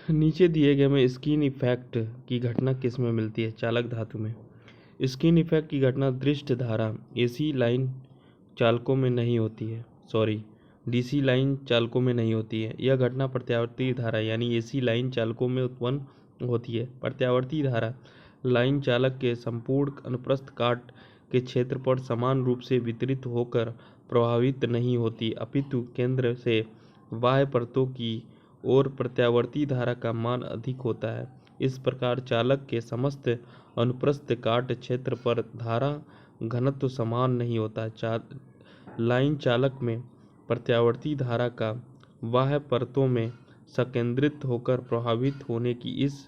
नीचे दिए गए में स्किन इफेक्ट की घटना किस में मिलती है? चालक धातु में। स्किन इफेक्ट की घटना दृष्ट धारा एसी लाइन चालकों में नहीं होती है, डीसी लाइन चालकों में नहीं होती है। यह घटना प्रत्यावर्ती धारा यानी एसी लाइन चालकों में उत्पन्न होती है। प्रत्यावर्ती धारा लाइन चालक के संपूर्ण अनुप्रस्थ काट के क्षेत्र पर समान रूप से वितरित होकर प्रभावित नहीं होती, अपितु केंद्र से बाह्य परतों की ओर प्रत्यावर्ती धारा का मान अधिक होता है। इस प्रकार चालक के समस्त अनुप्रस्थ काट क्षेत्र पर धारा घनत्व समान नहीं होता। लाइन चालक में प्रत्यावर्ती धारा का बाह्य परतों में संकेंद्रित होकर प्रभावित होने की इस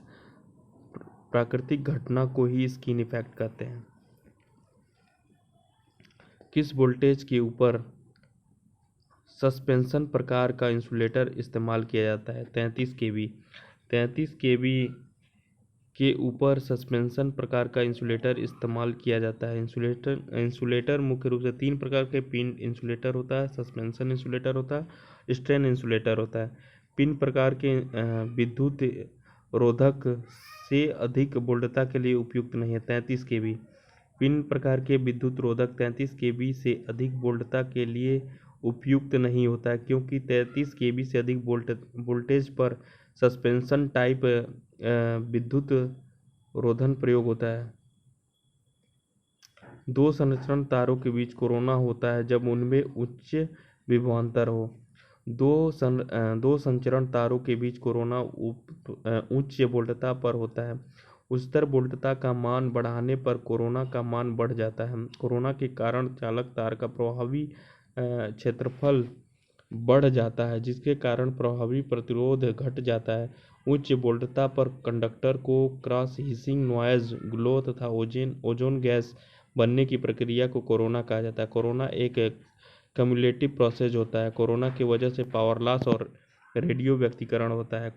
प्राकृतिक घटना को ही स्किन इफेक्ट कहते हैं। किस वोल्टेज के ऊपर सस्पेंशन प्रकार का इंसुलेटर इस्तेमाल किया जाता है? 33 केवी। 33 केवी के ऊपर सस्पेंशन प्रकार का इंसुलेटर इस्तेमाल किया जाता है। इंसुलेटर मुख्य रूप से 3 प्रकार के पिन इंसुलेटर होता है, सस्पेंशन इंसुलेटर होता है, स्ट्रेन इंसुलेटर होता है। पिन प्रकार के विद्युत रोधक से अधिक वोल्टता के लिए उपयुक्त नहीं है। 33 केवी। पिन प्रकार के विद्युत रोधक 33 केवी से अधिक वोल्टता के लिए उपयुक्त नहीं होता है, क्योंकि 33 केवी से अधिक वोल्टेज पर सस्पेंशन टाइप विद्युत रोधन प्रयोग होता है। दो संचरण तारों के बीच कोरोना होता है जब उनमें उच्च विभवांतर हो। दो संचरण तारों के बीच कोरोना उच्च वोल्टता पर होता है। उच्चतर वोल्टता का मान बढ़ाने पर कोरोना का मान बढ़ जाता है। कोरोना के कारण चालक तार का प्रभावी क्षेत्रफल बढ़ जाता है, जिसके कारण प्रभावी प्रतिरोध घट जाता है। उच्च वोल्टता पर कंडक्टर को क्रॉस हिसिंग नॉइज, ग्लो तथा ओजोन गैस बनने की प्रक्रिया को कोरोना कहा जाता है। कोरोना एक कम्युलेटिव प्रोसेस होता है। कोरोना की वजह से पावर लॉस और रेडियो व्यक्तिकरण होता है।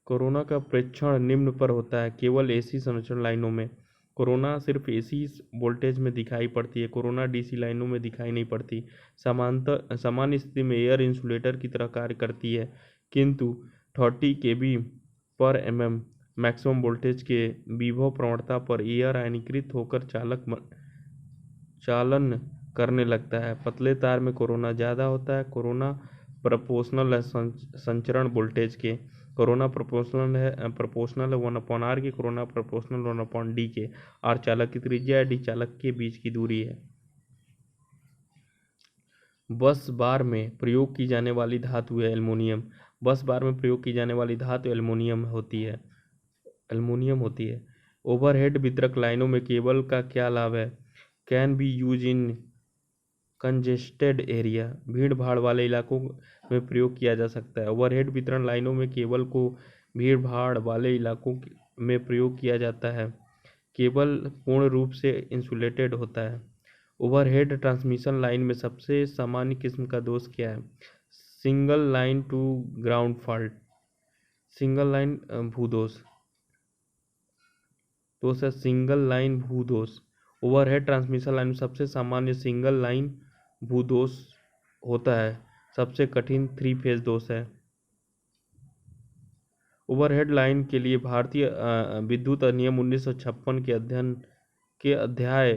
कोरोना का प्रेक्षण निम्न पर होता है। केवल एसी संचरण लाइनों में कोरोना सिर्फ एसी वोल्टेज में दिखाई पड़ती है। कोरोना डीसी लाइनों में दिखाई नहीं पड़ती। सामान्य स्थिति में एयर इंसुलेटर की तरह कार्य करती है, किंतु 30 केवी पर एमएम मैक्सिमम वोल्टेज के विभव प्रवणता पर एयर आयनीकृत होकर चालन करने लगता है। पतले तार में कोरोना ज़्यादा होता है। कोरोना प्रोपोर्शनल है संचरण वोल्टेज के। कोरोना प्रोपोर्शनल है 1/r के। कोरोना प्रोपोर्शनल 1/d के। आर चालक की त्रिज्या है, डी चालक के बीच की दूरी है। बस बार में प्रयोग की जाने वाली धातु है एल्युमिनियम। बस बार में प्रयोग की जाने वाली धातु एल्युमिनियम होती है। ओवरहेड वितरक लाइनों में केबल का क्या लाभ है? Can be use in congested area. भीड़ भाड़ वाले इलाकों में प्रयोग किया जा सकता है। ओवरहेड वितरण लाइनों में केबल को भीड़ भाड़ वाले इलाकों में प्रयोग किया जाता है। केबल पूर्ण रूप से इंसुलेटेड होता है। ओवरहेड ट्रांसमिशन लाइन में सबसे सामान्य किस्म का दोष क्या है? Single line to ground fault. Single line भूदोष। सिंगल लाइन भूदोष। ओवरहेड ट्रांसमिशन लाइन में सबसे सामान्य सिंगल लाइन भूदोष होता है। सबसे कठिन 3 फेज दोष है। ओवरहेड लाइन के लिए भारतीय विद्युत अधिनियम 1956 के अध्याय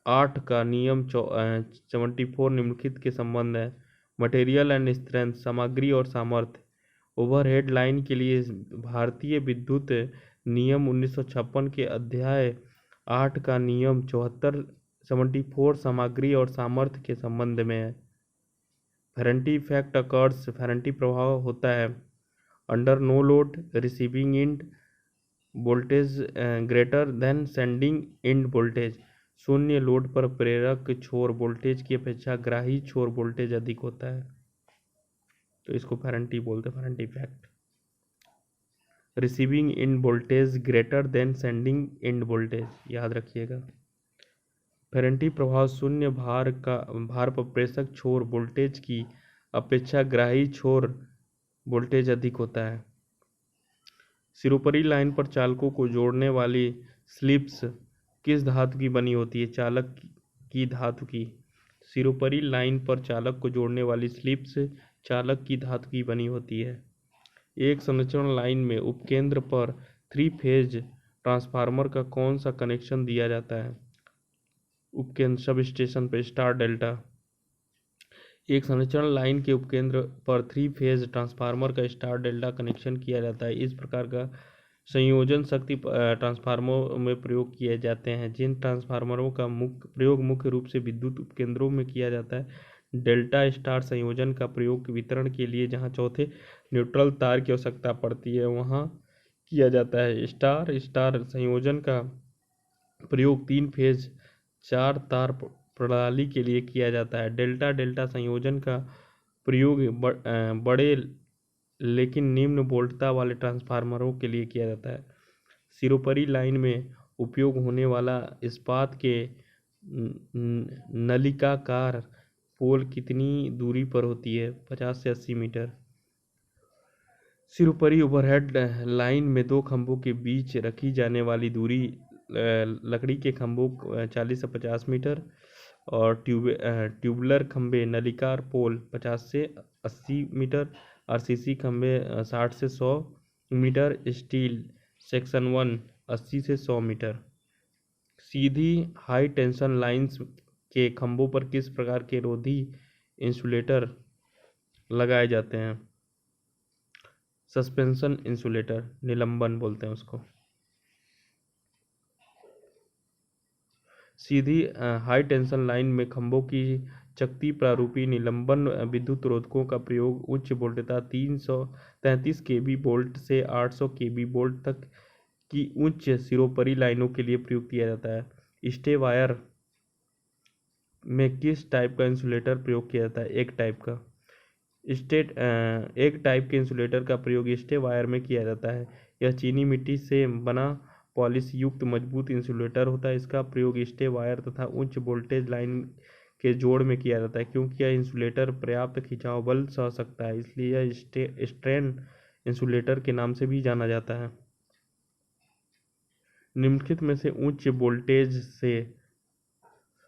8 का नियम 74 निम्नलिखित के संबंध है। मटेरियल एंड स्ट्रेंथ, सामग्री और सामर्थ्य। ओवरहेड लाइन के लिए भारतीय विद्युत नियम 1956 के अध्याय 8 का नियम 74 सामग्री और सामर्थ्य के संबंध में है। फेरेंटी इफेक्ट अकर्स। फेरेंटी प्रभाव होता है under no load, receiving end voltage greater than sending end voltage. शून्य लोड पर प्रेरक छोर वोल्टेज की अपेक्षा ग्राही छोर वोल्टेज अधिक होता है, तो इसको फेरेंटी बोलते हैं, फेरेंटी effect. Receiving end voltage greater than sending end voltage, याद रखिएगा। फेरेंटी प्रभाव शून्य भार पर प्रेषक छोर वोल्टेज की अपेक्षा ग्राही छोर वोल्टेज अधिक होता है। सिरोपरी लाइन पर चालकों को जोड़ने वाली स्लिप्स किस धातु की बनी होती है? चालक की धातु की। सिरोपरी लाइन पर चालक को जोड़ने वाली स्लिप्स चालक की धातु की बनी होती है। एक संरक्षण लाइन में उपकेंद्र पर 3 फेज ट्रांसफार्मर का कौन सा कनेक्शन दिया जाता है? उपकेंद्र सब स्टेशन पर स्टार डेल्टा। एक संरक्षण लाइन के उपकेंद्र पर 3 फेज ट्रांसफार्मर का स्टार डेल्टा कनेक्शन किया जाता है। इस प्रकार का संयोजन शक्ति ट्रांसफार्मरों में प्रयोग किए जाते हैं। जिन ट्रांसफार्मरों का प्रयोग मुख्य रूप से विद्युत उपकेंद्रों में किया जाता है। डेल्टा स्टार संयोजन का प्रयोग वितरण के लिए जहां चौथे न्यूट्रल तार की आवश्यकता पड़ती है वहां किया जाता है। स्टार स्टार संयोजन का प्रयोग 3 फेज 4 तार प्रणाली के लिए किया जाता है। डेल्टा डेल्टा संयोजन का प्रयोग बड़े लेकिन निम्न वोल्टता वाले ट्रांसफार्मरों के लिए किया जाता है। सिरोपरी लाइन में उपयोग होने वाला इस्पात के नलिकाकार पोल कितनी दूरी पर होती है? 50 से 80 मीटर। सिरोपरी ओवरहेड लाइन में 2 खंभों के बीच रखी जाने वाली दूरी लकड़ी के खंभों 40 से 50 मीटर और ट्यूबुलर खंभे नलिकार पोल 50 से 80 मीटर, आरसीसी खंभे 60 से 100 मीटर, स्टील सेक्शन 1 80 से 100 मीटर। सीधी हाई टेंशन लाइंस के खंभों पर किस प्रकार के रोधी इंसुलेटर लगाए जाते हैं? सस्पेंशन इंसुलेटर, निलंबन बोलते हैं उसको। सीधी हाई टेंशन लाइन में खंभों की चकती प्रारूपी निलंबन विद्युत रोधकों का प्रयोग उच्च वोल्टता 333 केवी वोल्ट से 800 केवी वोल्ट तक की उच्च सिरोपरी लाइनों के लिए प्रयोग किया जाता है। स्टे वायर में किस टाइप का इंसुलेटर प्रयोग किया जाता है? एक टाइप के इंसुलेटर का प्रयोग स्टे वायर में किया जाता है। यह चीनी मिट्टी से बना पॉलिश युक्त मजबूत इंसुलेटर होता है। इसका प्रयोग स्टे वायर तथा उच्च वोल्टेज लाइन के जोड़ में किया जाता है। क्योंकि यह इंसुलेटर पर्याप्त खिंचाव बल सह सकता है इसलिए यह स्ट्रेन इंसुलेटर के नाम से भी जाना जाता है। निम्नलिखित में से उच्च वोल्टेज से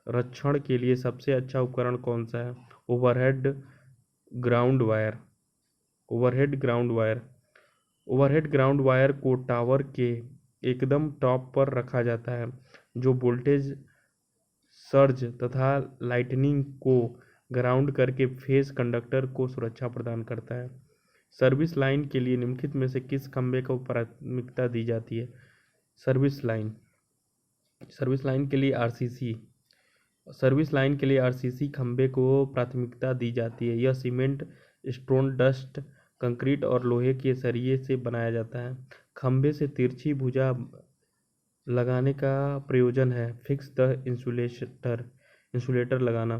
रक्षण के लिए सबसे अच्छा उपकरण कौन सा है? Overhead ground wire. Overhead ground wire को टावर के एकदम टॉप पर रखा जाता है जो वोल्टेज सर्ज तथा लाइटनिंग को ग्राउंड करके फेस कंडक्टर को सुरक्षा प्रदान करता है। सर्विस लाइन के लिए निम्नलिखित में से किस खंभे को प्राथमिकता दी जाती है? सर्विस लाइन के लिए आरसीसी खंभे को प्राथमिकता दी जाती है। यह सीमेंट, स्टोन डस्ट, कंक्रीट और लोहे के सरिये से बनाया जाता है। खंभे से तिरछी भुजा लगाने का प्रयोजन है फिक्स द इंसुलेटर लगाना।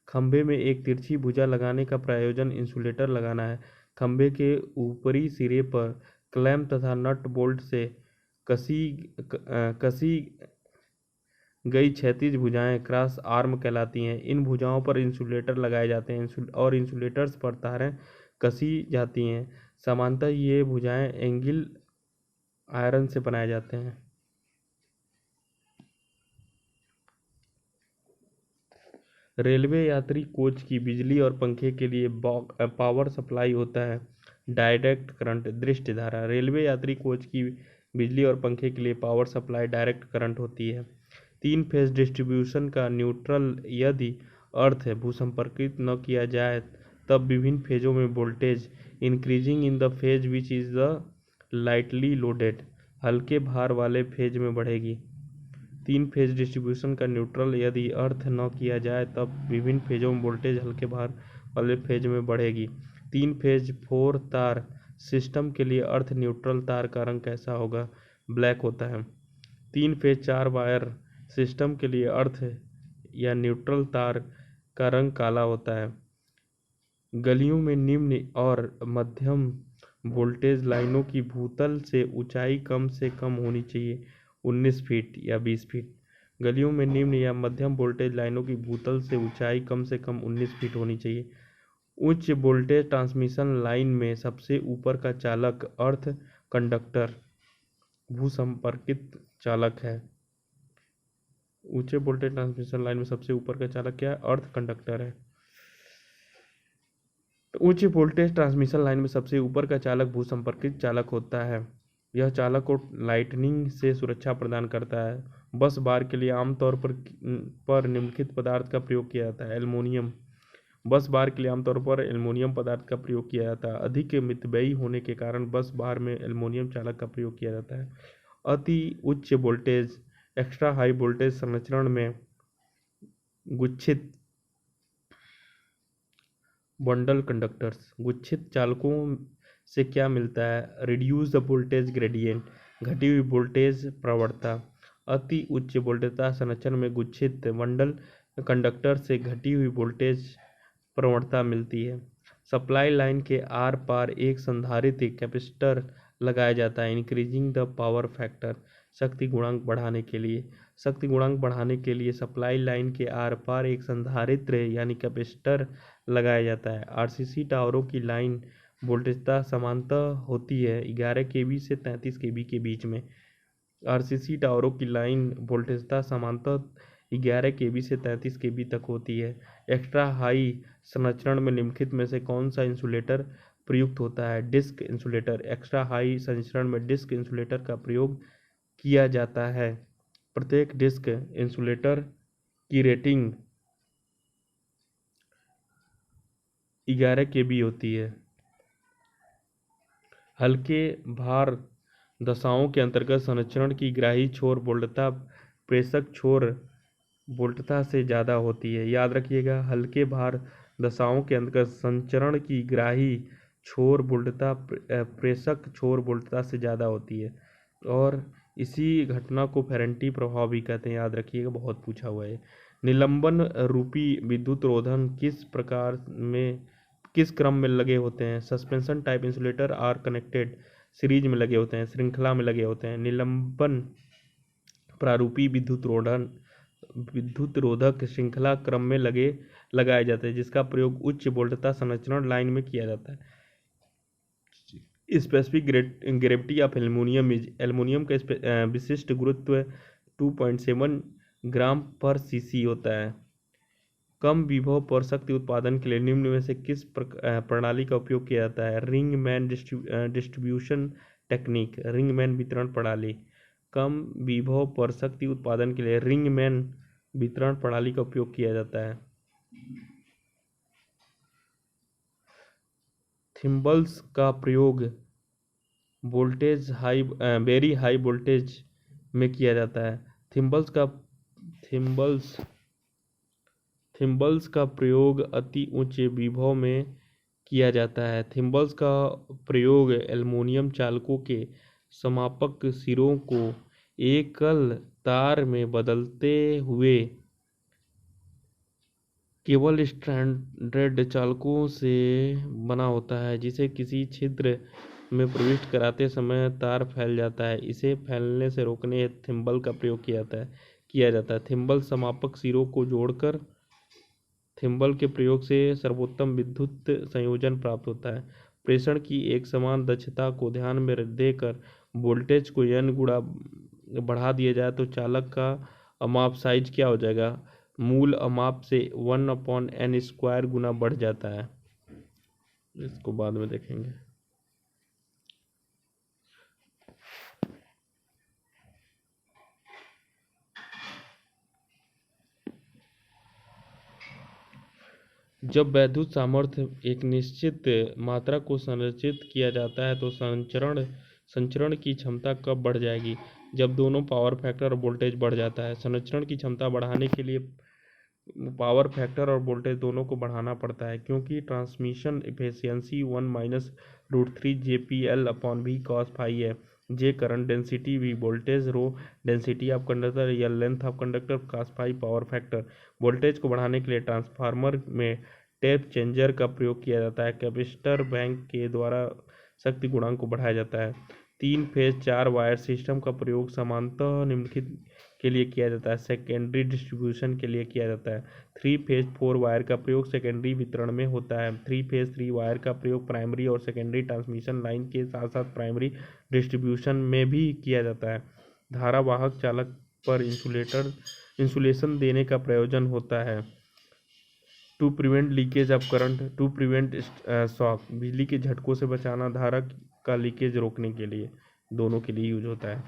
खंभे में एक तिरछी भुजा लगाने का प्रयोजन इंसुलेटर लगाना है। खंभे के ऊपरी सिरे पर क्लैंप तथा नट बोल्ट से कसी गई क्षैतिज भुजाएं क्रॉस आर्म कहलाती हैं। इन भुजाओं पर इंसुलेटर लगाए जाते हैं और इंसुलेटर्स पर तारें कसी जाती हैं। सामान्यतः ये भुजाएं एंगल आयरन से बनाए जाते हैं। रेलवे यात्री कोच की बिजली और पंखे के लिए पावर सप्लाई होता है डायरेक्ट करंट, दृष्ट धारा। रेलवे यात्री कोच की बिजली और पंखे के लिए पावर सप्लाई डायरेक्ट करंट होती है। 3 फेज डिस्ट्रीब्यूशन का न्यूट्रल यदि अर्थ भूसंपर्कित न किया जाए तब विभिन्न फेजों में voltage increasing in the phase which is the lightly loaded हल्के भार वाले फेज में बढ़ेगी। 3 फेज डिस्ट्रीब्यूशन का न्यूट्रल यदि अर्थ न किया जाए तब विभिन्न फेजों में वोल्टेज हल्के भार वाले फेज में बढ़ेगी। 3 फेज 4 तार सिस्टम के लिए अर्थ न्यूट्रल तार का रंग कैसा होगा? ब्लैक होता है। 3 फेज 4 वायर सिस्टम के लिए अर्थ या न्यूट्रल तार का रंग काला होता है। गलियों में निम्न और मध्यम वोल्टेज लाइनों की भूतल से ऊंचाई कम से कम होनी चाहिए 19 फीट या 20 फीट। गलियों में निम्न या मध्यम वोल्टेज लाइनों की भूतल से ऊंचाई कम से कम 19 फीट होनी चाहिए। उच्च वोल्टेज ट्रांसमिशन लाइन में सबसे ऊपर का चालक अर्थ कंडक्टर भूसंपर्कित चालक है। ऊंचे वोल्टेज ट्रांसमिशन लाइन में सबसे ऊपर का चालक क्या है? अर्थ कंडक्टर है। उच्च वोल्टेज ट्रांसमिशन लाइन में सबसे ऊपर का चालक भूसंपर्कित चालक होता है। यह चालक को लाइटनिंग से सुरक्षा प्रदान करता है। बस बार के लिए आमतौर पर निम्नलिखित पदार्थ का प्रयोग किया जाता है। एल्युमिनियम। बस बार के लिए आमतौर पर एल्युमिनियम पदार्थ का प्रयोग किया जाता है। अधिक मितव्ययी होने के कारण बस बार में एल्युमिनियम चालक का प्रयोग किया जाता है। अति उच्च वोल्टेज एक्स्ट्रा हाई वोल्टेज संचरण में गुच्छित बंडल कंडक्टर्स। गुच्छित चालकों से क्या मिलता है? रिड्यूस द वोल्टेज ग्रेडियंट, घटी हुई वोल्टेज प्रवणता। अति उच्च वोल्टेजता संचरण में गुच्छित बंडल कंडक्टर से घटी हुई वोल्टेज प्रवणता मिलती है। सप्लाई लाइन के आर पार एक संधारित्र कैपेसिटर लगाया जाता है। इंक्रीजिंग द पावर फैक्टर, शक्ति गुणांक बढ़ाने के लिए। शक्ति गुणांक बढ़ाने के लिए सप्लाई लाइन के आर पार एक संधारित्र यानी कैपेसिटर लगाया जाता है। आरसीसी टावरों की लाइन वोल्टेजता समांतर होती है 11 केवी से 33 केवी के बीच में। आरसीसी टावरों की लाइन वोल्टेजता समांतर 11 केवी से 33 केवी तक होती है। एक्स्ट्रा हाई संचरण में निम्नलिखित में से कौन सा इंसुलेटर प्रयुक्त होता है? Disc insulator. एक्स्ट्रा हाई संचरण में डिस्क इंसुलेटर का प्रयोग किया जाता है। प्रत्येक डिस्क इंसुलेटर की रेटिंग 11 केवी होती है। हल्के भार दशाओं के अंतर्गत संचरण की ग्राही छोर वोल्टता प्रेषक छोर वोल्टता से ज़्यादा होती है। याद रखिएगा, हल्के भार दशाओं के अंतर्गत संचरण की ग्राही छोर वोल्टता प्रेषक छोर वोल्टता से ज़्यादा होती है। और इसी घटना को फेरेंटी प्रभाव भी कहते हैं। याद रखिएगा, बहुत पूछा हुआ है। निलंबन रूपी विद्युत रोधन किस क्रम में लगे होते हैं? Suspension type insulator are connected series में लगे होते हैं, श्रृंखला में लगे होते हैं। निलंबन प्रारूपी विद्युत रोधक श्रृंखला क्रम में लगाए जाते हैं, जिसका प्रयोग उच्च वोल्टता संचरण लाइन में किया जाता है। स्पेसिफिक ग्रेविटी ऑफ एल्युमिनियम का विशिष्ट गुरुत्व 2.7 ग्राम पर सीसी होता है। कम विभव पर शक्ति उत्पादन के लिए निम्न में से किस प्रणाली का उपयोग किया जाता है? रिंगमैन डिस्ट्रीब्यूशन टेक्निक, रिंगमैन वितरण प्रणाली। कम विभव पर शक्ति उत्पादन के लिए रिंगमैन वितरण प्रणाली का उपयोग किया जाता है। थिम्बल्स का प्रयोग वेरी हाई वोल्टेज में किया जाता है। थिम्बल्स का प्रयोग अति उच्च विभव में किया जाता है। थिम्बल्स का प्रयोग एल्युमिनियम चालकों के समापक सिरों को एकल तार में बदलते हुए केवल स्ट्रैंडेड चालकों से बना होता है, जिसे किसी छिद्र में प्रविष्ट कराते समय तार फैल जाता है। इसे फैलने से रोकने हेतु थिम्बल का प्रयोग किया जाता है। थिम्बल समापक सिरों को जोड़कर थिम्बल के प्रयोग से सर्वोत्तम विद्युत संयोजन प्राप्त होता है। प्रेषण की एक समान दक्षता को ध्यान में देकर वोल्टेज को n गुणा बढ़ा दिया जाए तो चालक का अमाप साइज क्या हो जाएगा? मूल अमाप से 1/n² गुना बढ़ जाता है। इसको बाद में देखेंगे। जब वैद्युत सामर्थ्य एक निश्चित मात्रा को संरचित किया जाता है तो संचरण की क्षमता कब बढ़ जाएगी? जब दोनों पावर फैक्टर और वोल्टेज बढ़ जाता है। संचरण की क्षमता बढ़ाने के लिए पावर फैक्टर और वोल्टेज दोनों को बढ़ाना पड़ता है, क्योंकि transmission efficiency 1-√3 JPL/V cos phi है। J current density, V voltage, rho density of conductor, या length of conductor, cos phi power factor. Voltage को बढ़ाने के लिए ट्रांसफार्मर में टैप चेंजर का प्रयोग किया जाता है। कैपेसिटर बैंक के द्वारा शक्ति गुणांक को बढ़ाया जाता है। 3 फेज 4 वायर सिस्टम का प्रयोग समांतर निम्नलिखित के लिए किया जाता है। सेकेंडरी डिस्ट्रीब्यूशन के लिए किया जाता है। 3 फेज 4 वायर का प्रयोग सेकेंडरी वितरण में होता है। 3 फेज 3 वायर का प्रयोग प्राइमरी और सेकेंडरी ट्रांसमिशन लाइन के साथ साथ प्राइमरी डिस्ट्रीब्यूशन में भी किया जाता है। धारावाहक चालक पर इंसुलेशन देने का प्रयोजन होता है। To prevent leakage of current, to prevent shock, बिजली के झटकों से बचाना, धारा का लीकेज रोकने के लिए, दोनों के लिए यूज होता है।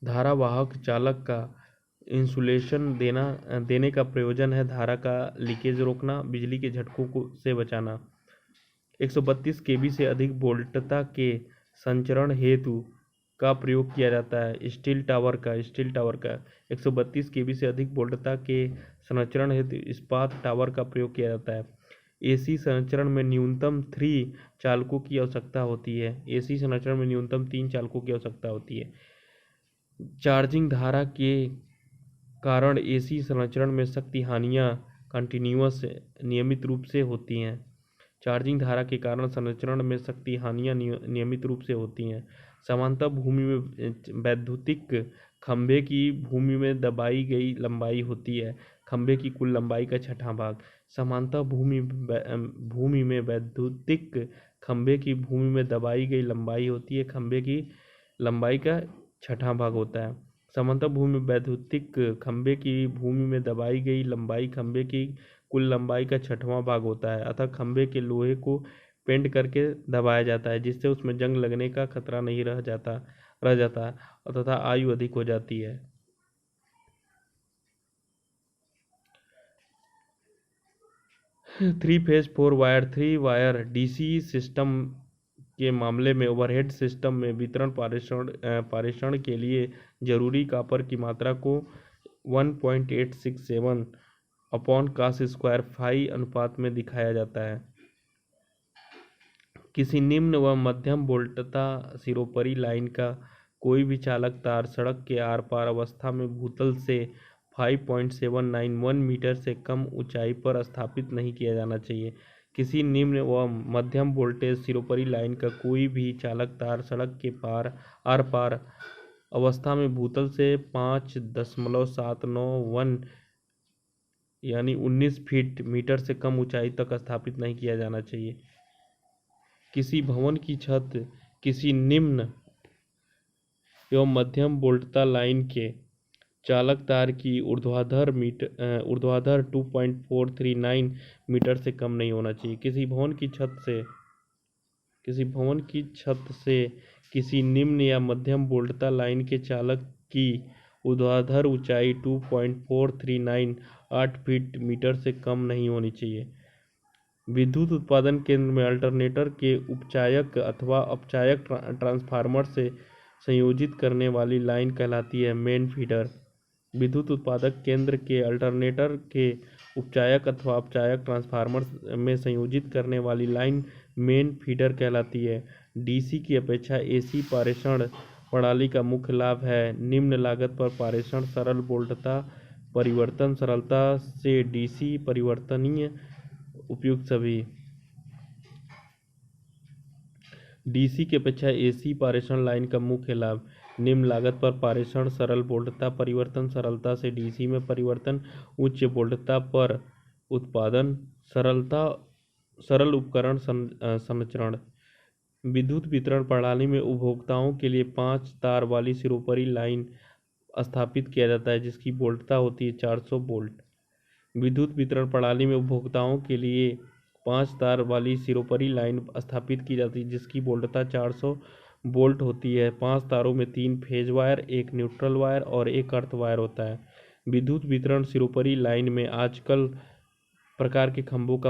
धारा वाहक चालक का इंसुलेशन देने का प्रयोजन है धारा का लीकेज रोकना, बिजली के झटकों से बचाना। 132 केवी से अधिक वोल्टता के संचरण हेतु का प्रयोग किया जाता है। स्टील टावर का 132 केवी से अधिक वोल्टता के संचरण हेतु इस्पात टावर का प्रयोग किया जाता है। एसी संचरण में न्यूनतम 3 चालकों की आवश्यकता होती है। एसी संचरण में न्यूनतम 3 चालकों की आवश्यकता होती है। चार्जिंग धारा के कारण एसी संचरण में शक्ति हानियाँ कंटिन्यूअस नियमित रूप से होती हैं। चार्जिंग धारा के कारण संचरण में शक्ति हानियाँ नियमित रूप से होती हैं। समांतर भूमि में वैद्युतिक खंभे की भूमि में दबाई गई लंबाई होती है खंभे की कुल लंबाई का छठा भाग। समांतर भूमि में वैद्युतिक खंभे की भूमि में दबाई गई लंबाई होती है खंभे की लंबाई का छठा भाग होता है। समांतर भूमि में वैद्युतिक खंभे की भूमि में दबाई गई लंबाई खंभे की कुल लंबाई का छठवां भाग होता है। अतः खंभे के लोहे को पेंट करके दबाया जाता है जिससे उसमें जंग लगने का खतरा नहीं रह जाता तथा आयु अधिक हो जाती है। थ्री वायर डीसी सिस्टम के मामले में ओवरहेड सिस्टम में वितरण पारेषण के लिए जरूरी कॉपर की मात्रा को 1.867 अपॉन cos स्क्वायर फाई अनुपात में दिखाया जाता है। किसी निम्न व मध्यम वोल्टता सिरोपरी लाइन का कोई भी चालक तार सड़क के आर पार अवस्था में भूतल से 5.791 मीटर से कम ऊंचाई पर स्थापित नहीं किया जाना चाहिए। किसी निम्न व मध्यम वोल्टेज सिरोपरी लाइन का कोई भी चालक तार सड़क के आर पार अवस्था में भूतल से 5.791 यानी 19 फीट मीटर से कम ऊंचाई तक स्थापित नहीं किया जाना चाहिए। किसी भवन की छत किसी निम्न एवं मध्यम वोल्टता लाइन के चालक तार की ऊर्ध्वाधर 2.439 मीटर से कम नहीं होना चाहिए। किसी भवन की छत से किसी निम्न या मध्यम वोल्टता लाइन के चालक की ऊर्ध्वाधर ऊंचाई 2.439 फीट मीटर से कम नहीं होनी चाहिए। विद्युत उत्पादन केंद्र में अल्टरनेटर के उपचायक अथवा अपचायक ट्रांसफार्मर से संयोजित करने वाली लाइन कहलाती है मेन फीडर। विद्युत उत्पादक केंद्र के अल्टरनेटर के उपचायक अथवा अपचायक ट्रांसफार्मर में संयोजित करने वाली लाइन मेन फीडर कहलाती है। डीसी की अपेक्षा एसी पारेषण प्रणाली का मुख्य लाभ है निम्न लागत पर पारेषण, सरल वोल्टता परिवर्तन, सरलता से डीसी परिवर्तनीय उपयुक्त सभी। डीसी की अपेक्षा एसी पारेषण लाइन का मुख्य लाभ निम्न लागत पर पारेषण, सरल वोल्टता परिवर्तन, सरलता से डीसी में परिवर्तन, उच्च वोल्टता पर उत्पादन, सरल उपकरण संचरण। विद्युत वितरण प्रणाली में उपभोक्ताओं के लिए 5 तार वाली सिरोपरी लाइन स्थापित किया जाता है जिसकी वोल्टता होती है 400 वोल्ट। विद्युत वितरण प्रणाली में उपभोक्ताओं के लिए 5 तार वाली सिरोपरी लाइन स्थापित की जाती है जिसकी वोल्टता 400 वोल्ट होती है। 5 तारों में 3 फेज वायर, 1 न्यूट्रल वायर और 1 अर्थ वायर होता है। विद्युत वितरण सिरोपरी लाइन में आजकल प्रकार के खंभों का